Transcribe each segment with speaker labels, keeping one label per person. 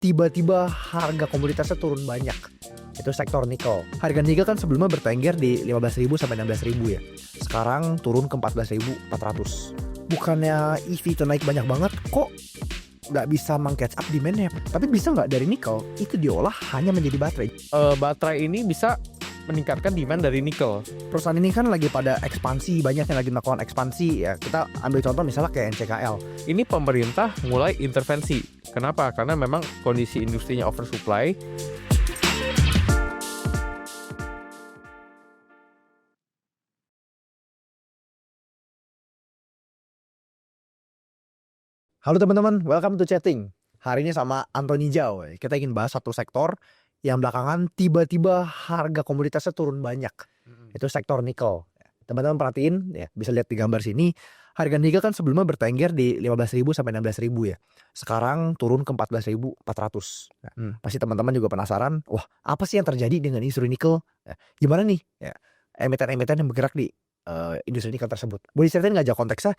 Speaker 1: tiba-tiba harga komoditasnya turun banyak. Itu sektor nikel. Harga nikel kan sebelumnya bertengger di 15.000 sampai 16.000 ya. Sekarang turun ke 14.400. Bukannya EV itu naik banyak banget, kok nggak bisa meng-catch up demand-nya? Tapi bisa nggak dari nikel itu diolah hanya menjadi baterai?
Speaker 2: Baterai ini bisa meningkatkan demand dari nikel.
Speaker 1: Perusahaan ini kan lagi pada ekspansi, banyak yang lagi melakukan ekspansi ya. Kita ambil contoh misalnya kayak NCKL.
Speaker 2: Ini pemerintah mulai intervensi. Kenapa? Karena memang kondisi industrinya oversupply.
Speaker 1: Halo teman-teman, welcome to chatting. Hari ini sama Anthony Zhao. Kita ingin bahas satu sektor yang belakangan tiba-tiba harga komoditasnya turun banyak. Itu sektor nikel. Teman-teman perhatiin ya, bisa lihat di gambar sini. Harga nikel kan sebelumnya bertengger di 15.000 sampai 16.000 ya. Sekarang turun ke 14.400. Pasti teman-teman juga penasaran, wah apa sih yang terjadi dengan industri nikel? Gimana nih ya, emiten-emiten yang bergerak di industri nikel tersebut? Boleh ceritain nggak aja konteksnya?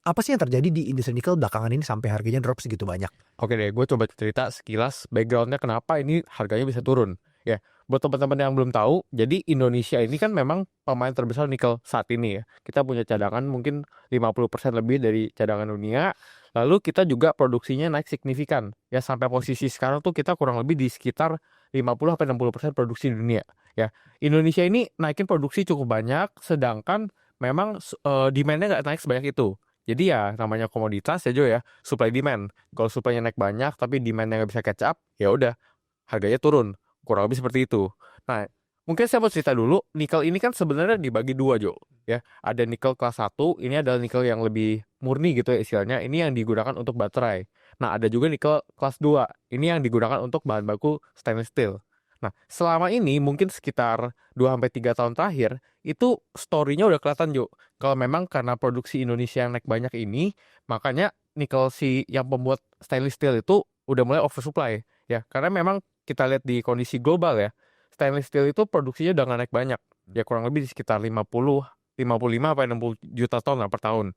Speaker 1: Apa sih yang terjadi di industri nikel belakangan ini sampai harganya drop segitu banyak?
Speaker 2: Oke deh, gue coba cerita sekilas backgroundnya kenapa ini harganya bisa turun. Ya, buat teman-teman yang belum tahu, jadi Indonesia ini kan memang pemain terbesar nikel saat ini ya. Kita punya cadangan mungkin 50% lebih dari cadangan dunia. Lalu kita juga produksinya naik signifikan. Ya, sampai posisi sekarang tuh kita kurang lebih di sekitar 50-60% produksi dunia. Ya, Indonesia ini naikin produksi cukup banyak, sedangkan memang demand-nya nggak naik sebanyak itu. Jadi ya namanya komoditas ya Jo ya, supply demand. Kalau supply-nya naik banyak tapi demand-nya nggak bisa catch up, ya udah harganya turun. Kurang lebih seperti itu. Nah, mungkin saya mau cerita dulu, nikel ini kan sebenarnya dibagi dua Jo. Ya, ada nikel kelas 1, ini adalah nikel yang lebih murni gitu ya istilahnya. Ini yang digunakan untuk baterai. Nah, ada juga nikel kelas 2. Ini yang digunakan untuk bahan baku stainless steel. Nah, selama ini mungkin sekitar 2-3 tahun terakhir, itu story-nya udah kelihatan Jo. Kalau memang karena produksi Indonesia yang naik banyak ini, makanya nikel si yang pembuat stainless steel itu udah mulai oversupply. Ya, karena memang kita lihat di kondisi global ya, stainless steel itu produksinya udah nggak naik banyak. Ya kurang lebih di sekitar 55 sampai 60 juta ton lah per tahun.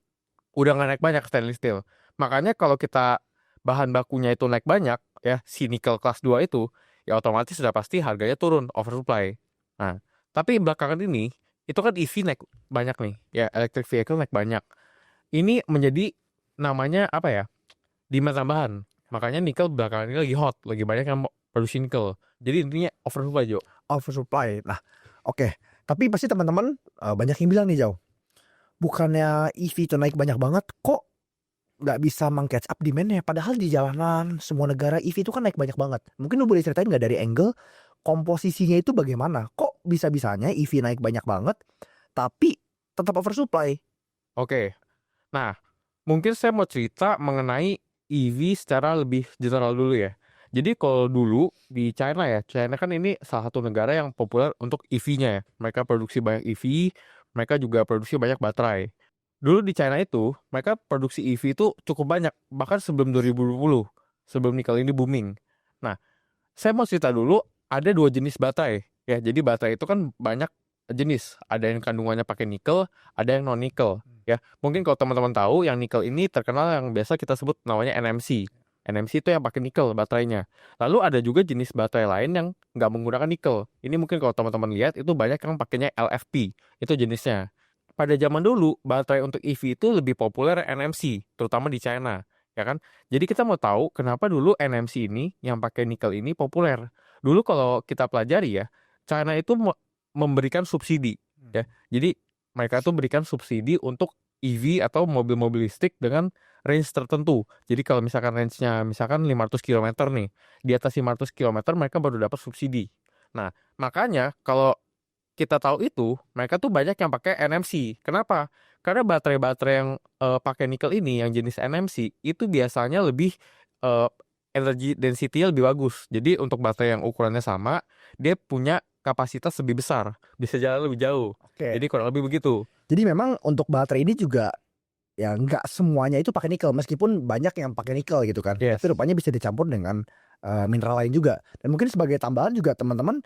Speaker 2: Udah nggak naik banyak stainless steel. Makanya kalau kita bahan bakunya itu naik banyak, ya si nikel kelas 2 itu, ya otomatis sudah pasti harganya turun, oversupply. Nah, tapi belakangan ini, itu kan EV naik banyak nih, ya electric vehicle naik banyak. Ini menjadi namanya apa ya, demand tambahan. Makanya nikel belakangan ini lagi hot, lagi banyak yang mau produksi nikel. Jadi intinya oversupply Jo.
Speaker 1: Oversupply. Nah, oke. Tapi pasti teman-teman banyak yang bilang nih Jauh, bukannya EV itu naik banyak banget, kok nggak bisa meng-catch up demand-nya? Padahal di jalanan semua negara EV itu kan naik banyak banget. Mungkin lu boleh ceritain nggak dari angle komposisinya itu bagaimana? Kok bisa-bisanya EV naik banyak banget, tapi tetap oversupply?
Speaker 2: Oke, nah mungkin saya mau cerita mengenai EV secara lebih general dulu ya. Jadi kalau dulu di China ya, China kan ini salah satu negara yang populer untuk EV-nya ya. Mereka produksi banyak EV, mereka juga produksi banyak baterai. Dulu di China itu, mereka produksi EV itu cukup banyak, bahkan sebelum 2020, sebelum nikel ini booming. Nah, saya mau cerita dulu, ada 2 jenis baterai. Ya, jadi baterai itu kan banyak jenis. Ada yang kandungannya pakai nikel, ada yang non nikel. Ya, mungkin kalau teman-teman tahu, yang nikel ini terkenal yang biasa kita sebut namanya NMC. NMC itu yang pakai nikel baterainya. Lalu ada juga jenis baterai lain yang nggak menggunakan nikel. Ini mungkin kalau teman-teman lihat itu banyak yang pakainya LFP. Itu jenisnya. Pada zaman dulu, baterai untuk EV itu lebih populer NMC, terutama di China. Ya kan? Jadi kita mau tahu kenapa dulu NMC ini yang pakai nikel ini populer. Dulu kalau kita pelajari ya, China itu memberikan subsidi ya. Jadi mereka tuh berikan subsidi untuk EV atau mobil-mobil listrik dengan range tertentu. Jadi kalau misalkan range-nya misalkan 500 km nih, di atas 500 km mereka baru dapat subsidi. Nah, makanya kalau kita tahu itu, mereka tuh banyak yang pakai NMC. Kenapa? Karena baterai-baterai yang pakai nikel ini, yang jenis NMC, itu biasanya lebih energy density-nya lebih bagus. Jadi untuk baterai yang ukurannya sama, dia punya kapasitas lebih besar, bisa jalan lebih jauh.
Speaker 1: Oke.
Speaker 2: Jadi kurang lebih begitu.
Speaker 1: Jadi memang untuk baterai ini juga ya nggak semuanya itu pakai nikel, meskipun banyak yang pakai nikel gitu kan.
Speaker 2: Yes.
Speaker 1: Tapi rupanya bisa dicampur dengan mineral lain juga. Dan mungkin sebagai tambahan juga teman-teman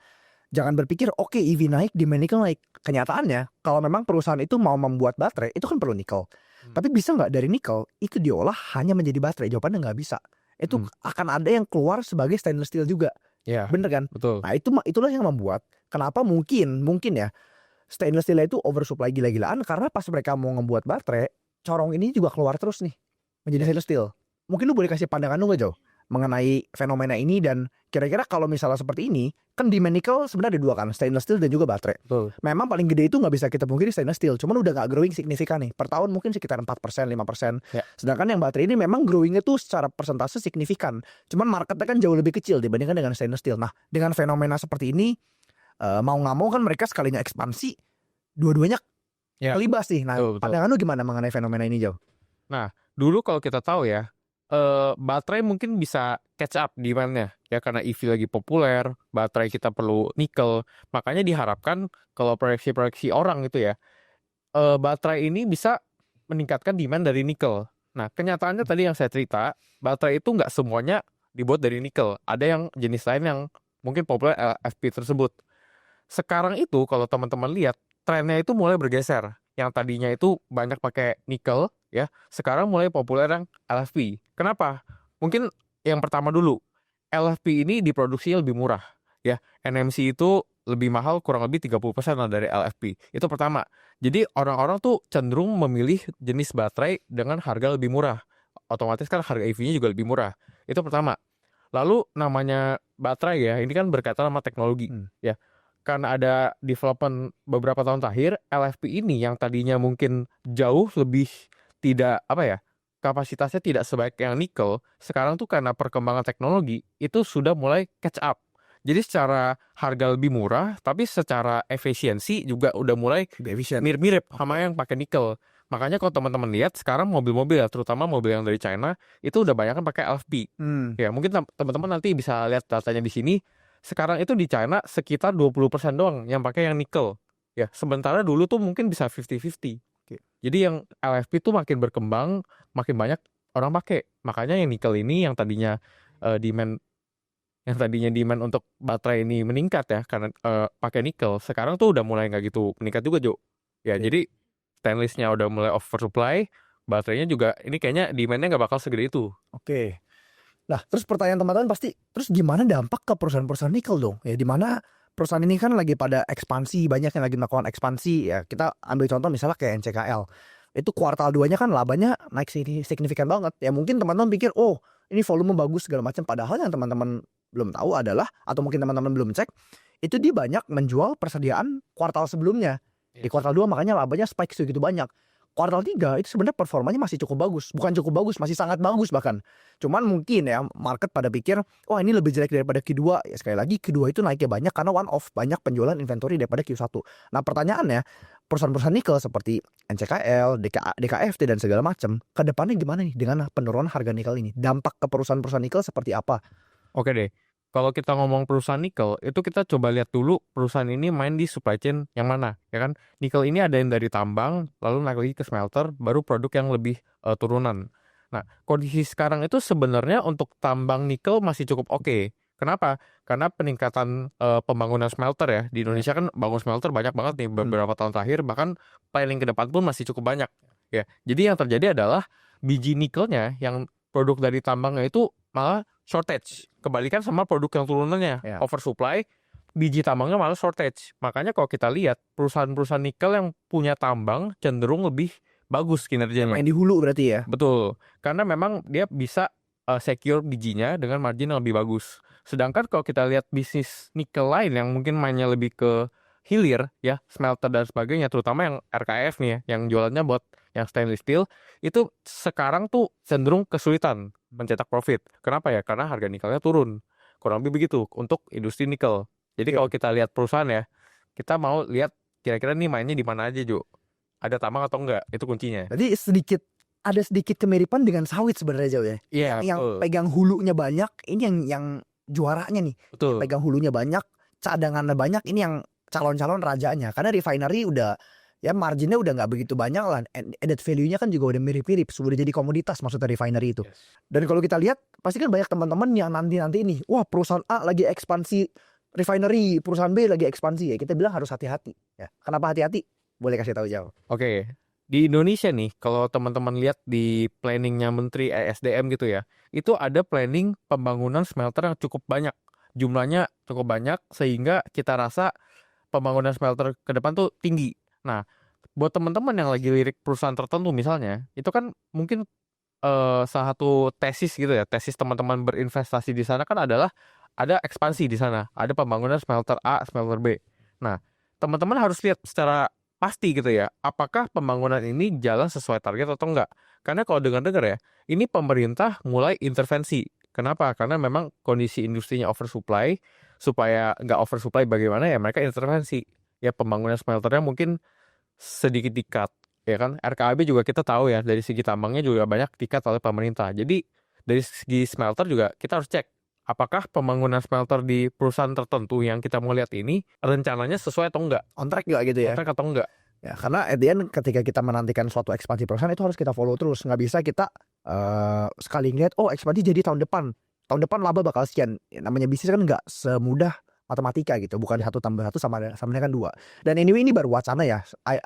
Speaker 1: jangan berpikir oke EV naik, demand nikel naik. Kenyataannya kalau memang perusahaan itu mau membuat baterai itu kan perlu nikel. Tapi bisa nggak dari nikel itu diolah hanya menjadi baterai? Jawabannya nggak bisa. itu akan ada yang keluar sebagai stainless steel juga.
Speaker 2: Ya,
Speaker 1: Bener kan?
Speaker 2: betul.
Speaker 1: Nah itulah yang membuat kenapa mungkin ya stainless steel itu oversupply gila-gilaan, karena pas mereka mau ngebuat baterai, corong ini juga keluar terus nih menjadi stainless steel. Mungkin lu boleh kasih pandangan lu gak jauh mengenai fenomena ini, dan kira-kira kalau misalnya seperti ini, kan demand nikel sebenarnya ada dua kan, stainless steel dan juga baterai.
Speaker 2: Betul.
Speaker 1: Memang paling gede itu nggak bisa kita pungkiri stainless steel, cuman udah nggak growing signifikan nih. Per tahun mungkin sekitar 4%, 5%.
Speaker 2: Ya.
Speaker 1: Sedangkan yang baterai ini memang growingnya tuh secara persentase signifikan. Cuman marketnya kan jauh lebih kecil dibandingkan dengan stainless steel. Nah, dengan fenomena seperti ini, mau nggak mau kan mereka sekalinya ekspansi, dua-duanya
Speaker 2: Ya.
Speaker 1: kelibas nih. Nah,
Speaker 2: Betul.
Speaker 1: pandangan lu gimana mengenai fenomena ini, Jauh?
Speaker 2: Dulu kalau kita tahu ya, baterai mungkin bisa catch up demand-nya ya, karena EV lagi populer, baterai kita perlu nikel. Makanya diharapkan kalau proyeksi-proyeksi orang itu ya, baterai ini bisa meningkatkan demand dari nikel. Nah, kenyataannya tadi yang saya cerita, baterai itu nggak semuanya dibuat dari nikel. Ada yang jenis lain yang mungkin populer LFP tersebut. Sekarang itu kalau teman-teman lihat, trennya itu mulai bergeser. Yang tadinya itu banyak pakai nikel ya, sekarang mulai populer yang LFP. Kenapa? Mungkin yang pertama dulu, LFP ini diproduksinya lebih murah ya. NMC itu lebih mahal kurang lebih 30% lah dari LFP. Itu pertama. Jadi orang-orang tuh cenderung memilih jenis baterai dengan harga lebih murah. Otomatis kan harga EV-nya juga lebih murah. Itu pertama. Lalu namanya baterai ya, ini kan berkaitan sama teknologi ya. Karena ada development beberapa tahun terakhir, LFP ini yang tadinya mungkin jauh lebih tidak kapasitasnya tidak sebaik yang nikel, sekarang tuh karena perkembangan teknologi itu sudah mulai catch up. Jadi secara harga lebih murah, tapi secara efisiensi juga udah mulai mirip-mirip sama yang pakai nikel. Makanya kalau teman-teman lihat sekarang mobil-mobil ya, terutama mobil yang dari China, itu udah banyak kan pakai LFP. Ya, mungkin teman-teman nanti bisa lihat datanya di sini. Sekarang itu di China sekitar 20% doang yang pakai yang nikel. Ya, sementara dulu tuh mungkin bisa 50-50. Jadi yang LFP tuh makin berkembang, makin banyak orang pakai. Makanya yang nikel ini yang tadinya demand untuk baterai ini meningkat ya karena pakai nikel. Sekarang tuh udah mulai nggak gitu meningkat juga, Jo. Ya, jadi stainlessnya udah mulai oversupply, baterainya juga ini kayaknya demandnya nggak bakal segede itu.
Speaker 1: Oke. Nah, terus pertanyaan teman-teman pasti, terus gimana dampak ke perusahaan-perusahaan nikel dong? Ya, di mana perusahaan ini kan lagi pada ekspansi, banyak yang lagi melakukan ekspansi. Ya, kita ambil contoh misalnya kayak NCKL. Itu kuartal 2-nya kan labanya naik signifikan banget. Ya, mungkin teman-teman pikir, oh ini volume bagus segala macam. Padahal yang teman-teman belum tahu adalah, atau mungkin teman-teman belum cek, itu dia banyak menjual persediaan kuartal sebelumnya. Di kuartal 2 makanya labanya spike segitu banyak. Kuartal 3 itu sebenarnya performanya masih cukup bagus. Bukan cukup bagus, masih sangat bagus bahkan. Cuman mungkin ya market pada pikir, oh ini lebih jelek daripada Q2. Ya sekali lagi Q2 itu naiknya banyak karena one off, banyak penjualan inventory daripada Q1. Nah pertanyaannya, perusahaan-perusahaan nikel seperti NCKL, DKFT dan segala macam, ke depannya gimana nih dengan penurunan harga nikel ini? Dampak ke perusahaan-perusahaan nikel seperti apa?
Speaker 2: Oke deh. Kalau kita ngomong perusahaan nikel, itu kita coba lihat dulu perusahaan ini main di supply chain yang mana, ya kan? Nikel ini ada yang dari tambang, lalu naik lagi ke smelter, baru produk yang lebih turunan. Nah, kondisi sekarang itu sebenarnya untuk tambang nikel masih cukup oke. Kenapa? Karena peningkatan pembangunan smelter ya. Di Indonesia kan bangun smelter banyak banget nih beberapa tahun terakhir, bahkan planning ke depan pun masih cukup banyak. Ya, jadi yang terjadi adalah biji nikelnya yang produk dari tambangnya itu malah shortage. Kebalikan sama produk yang turunannya oversupply, biji tambangnya malah shortage. Makanya kalau kita lihat perusahaan-perusahaan nikel yang punya tambang cenderung lebih bagus kinerjanya.
Speaker 1: Main di hulu berarti ya?
Speaker 2: Betul. Karena memang dia bisa secure bijinya dengan margin yang lebih bagus. Sedangkan kalau kita lihat bisnis nikel lain yang mungkin mainnya lebih ke hilir ya, smelter dan sebagainya, terutama yang RKF nih ya, yang jualannya buat yang stainless steel, itu sekarang tuh cenderung kesulitan mencetak profit. Kenapa ya? Karena harga nikelnya turun. Kurang lebih begitu untuk industri nikel. Jadi kalau kita lihat perusahaan ya, kita mau lihat kira-kira nih mainnya di mana aja, Jo. Ada tambang atau enggak? Itu kuncinya.
Speaker 1: Jadi ada sedikit kemiripan dengan sawit sebenarnya, Jauh ya.
Speaker 2: Iya,
Speaker 1: Yang pegang hulunya banyak, ini yang juaranya nih.
Speaker 2: Betul.
Speaker 1: Pegang hulunya banyak, cadangannya banyak, ini yang calon-calon rajanya. Karena refinery udah ya marginnya udah nggak begitu banyak lah. Added value-nya kan juga udah mirip-mirip, sudah jadi komoditas maksudnya refinery itu. Dan kalau kita lihat pasti kan banyak teman-teman yang nanti ini, wah perusahaan A lagi ekspansi refinery, perusahaan B lagi ekspansi ya. Kita bilang harus hati-hati ya. Kenapa hati-hati? Boleh kasih tahu, Jauh.
Speaker 2: Oke. Di Indonesia nih, kalau teman-teman lihat di planningnya Menteri ESDM gitu ya, itu ada planning pembangunan smelter yang cukup banyak. Jumlahnya cukup banyak sehingga kita rasa pembangunan smelter ke depan tuh tinggi. Nah, buat teman-teman yang lagi lirik perusahaan tertentu misalnya, itu kan mungkin salah satu tesis gitu ya, tesis teman-teman berinvestasi di sana kan adalah ada ekspansi di sana, ada pembangunan smelter A, smelter B. Nah, teman-teman harus lihat secara pasti gitu ya, apakah pembangunan ini jalan sesuai target atau enggak. Karena kalau dengar-dengar ya, ini pemerintah mulai intervensi. Kenapa? Karena memang kondisi industrinya oversupply, supaya nggak oversupply bagaimana ya mereka intervensi. Ya pembangunan smelternya mungkin sedikit di-cut, ya kan. RKAB juga kita tahu ya, dari segi tambangnya juga banyak di-cut oleh pemerintah. Jadi dari segi smelter juga kita harus cek apakah pembangunan smelter di perusahaan tertentu yang kita mau lihat ini rencananya sesuai atau enggak,
Speaker 1: On track nggak gitu ya?
Speaker 2: kontrak atau enggak.
Speaker 1: Ya, karena at the end ketika kita menantikan suatu ekspansi perusahaan itu harus kita follow terus. Nggak bisa kita sekali ngeliat, oh ekspansi jadi tahun depan. Tahun depan laba bakal sekian. Ya, namanya bisnis kan nggak semudah matematika gitu. Bukan 1 tambah 1 sama dengan 2. Dan anyway ini baru wacana ya.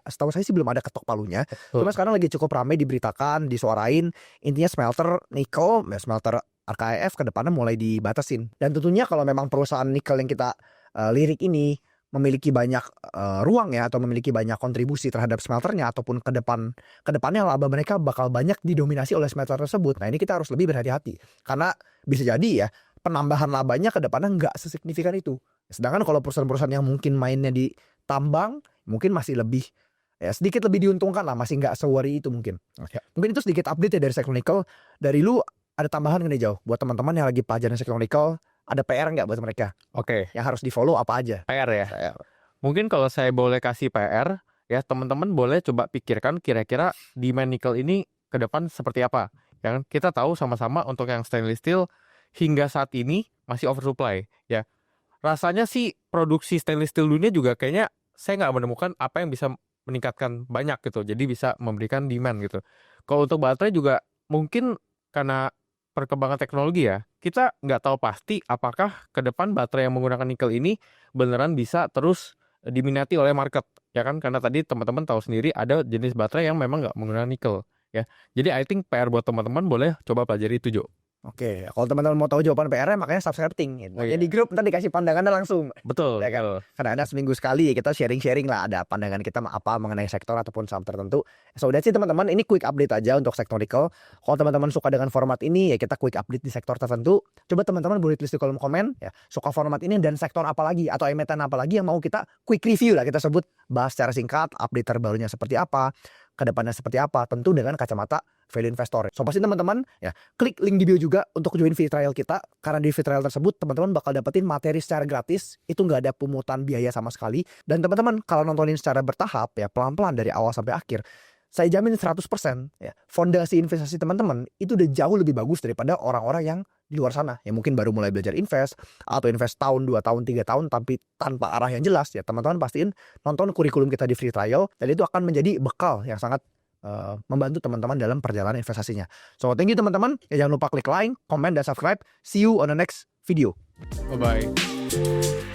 Speaker 1: Setahu saya sih belum ada ketok palunya. Cuma sekarang lagi cukup ramai diberitakan, disuarain. Intinya smelter nikel, smelter RKEF ke depannya mulai dibatasin. Dan tentunya kalau memang perusahaan nikel yang kita lirik ini memiliki banyak ruang ya, atau memiliki banyak kontribusi terhadap smelternya, ataupun kedepannya laba mereka bakal banyak didominasi oleh smelter tersebut. Nah ini kita harus lebih berhati-hati karena bisa jadi ya penambahan labanya kedepannya nggak sesignifikan itu. Sedangkan kalau perusahaan-perusahaan yang mungkin mainnya di tambang mungkin masih lebih ya sedikit lebih diuntungkan lah, masih nggak se-worry itu mungkin.
Speaker 2: Ya.
Speaker 1: Mungkin itu sedikit update ya dari sektor nikel. Dari lu ada tambahan nggak nih Jauh buat teman-teman yang lagi pelajaran sektor nikel? Ada PR nggak buat mereka?
Speaker 2: Oke,
Speaker 1: Yang harus di follow apa aja?
Speaker 2: PR ya. Mungkin kalau saya boleh kasih PR, ya teman-teman boleh coba pikirkan kira-kira demand nikel ini ke depan seperti apa. Ya kan? Kita tahu sama-sama untuk yang stainless steel hingga saat ini masih oversupply. Ya, rasanya sih produksi stainless steel dunia juga kayaknya saya nggak menemukan apa yang bisa meningkatkan banyak gitu. Jadi bisa memberikan demand gitu. Kalau untuk baterai juga mungkin karena perkembangan teknologi ya, kita nggak tahu pasti apakah ke depan baterai yang menggunakan nikel ini beneran bisa terus diminati oleh market, ya kan? Karena tadi teman-teman tahu sendiri ada jenis baterai yang memang nggak menggunakan nikel, ya. Jadi I think PR buat teman-teman boleh coba pelajari itu, Jo.
Speaker 1: Oke, kalau teman-teman mau tahu jawaban PR-nya makanya subscribe gitu.
Speaker 2: Oh,
Speaker 1: Ya
Speaker 2: iya.
Speaker 1: di grup ntar dikasih pandangannya langsung.
Speaker 2: Betul,
Speaker 1: Ya kan?
Speaker 2: betul.
Speaker 1: Karena ada seminggu sekali ya kita sharing-sharing lah, ada pandangan kita apa mengenai sektor ataupun saham tertentu. So that's it teman-teman, ini quick update aja untuk sektor nikel. Kalau teman-teman suka dengan format ini ya kita quick update di sektor tertentu. Coba teman-teman boleh tulis di kolom komen ya, suka format ini dan sektor apa lagi atau emiten apa lagi yang mau kita quick review lah, kita sebut, bahas secara singkat update terbarunya seperti apa, kedepannya seperti apa, tentu dengan kacamata value investor. So pasti teman-teman ya klik link di bio juga untuk join free trial kita, karena di free trial tersebut teman-teman bakal dapetin materi secara gratis, itu nggak ada pungutan biaya sama sekali. Dan teman-teman kalau nontonin secara bertahap ya pelan-pelan dari awal sampai akhir, saya jamin 100% ya fondasi investasi teman-teman itu udah jauh lebih bagus daripada orang-orang yang di luar sana yang mungkin baru mulai belajar invest atau invest tahun, 2 tahun, 3 tahun tapi tanpa arah yang jelas. Ya teman-teman pastiin nonton kurikulum kita di free trial dan itu akan menjadi bekal yang sangat membantu teman-teman dalam perjalanan investasinya. So thank you teman-teman, ya jangan lupa klik like, comment, dan subscribe. See you on the next video.
Speaker 2: Bye-bye.